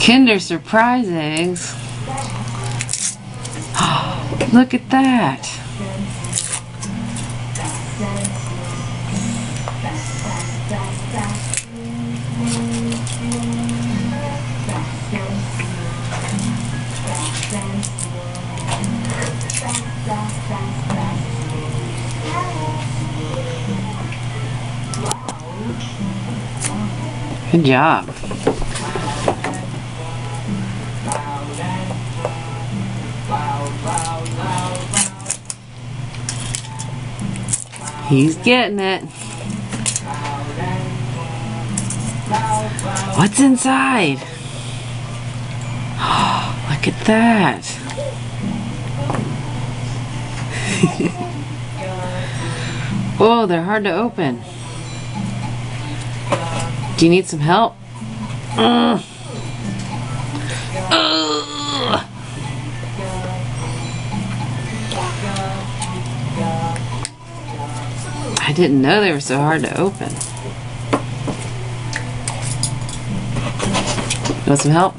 Kinder Surprise eggs. Look at that. Good job. He's getting it. What's inside? Oh, look at that. Whoa, they're hard to open. Do you need some help? I didn't know they were so hard to open. Want some help?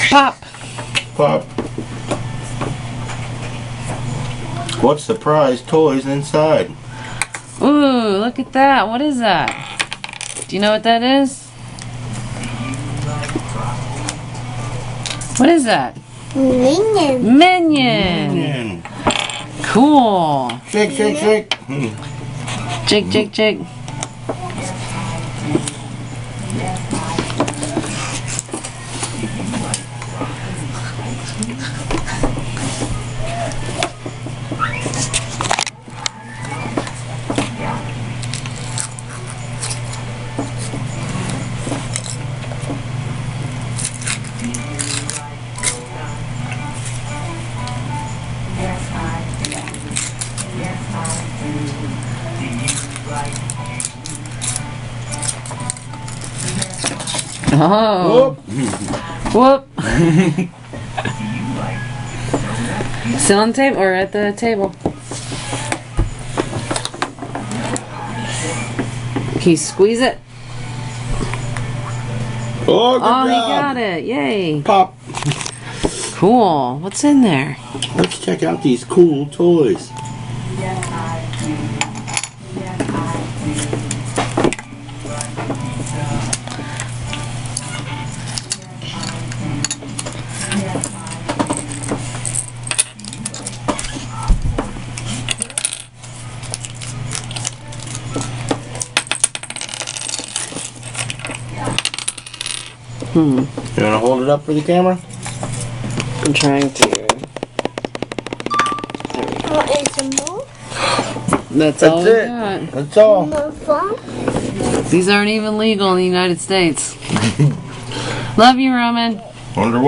Pop! Pop. What surprise toys inside? Ooh, look at that. What is that? Do you know what that is? What is that? Minion. Minion! Cool. Shake, shake, shake. Jake, Jake, Jake. Oh. Whoop. Sit on the table or at the table. Can you squeeze it? Oh, good job. He got it. Yay. Pop. Cool. What's in there? Let's check out these cool toys. You want to hold it up for the camera? I'm trying to. What is the more? That's all we it. got. That's all. More fun? These aren't even legal in the United States. Love you, Roman. Wonder why.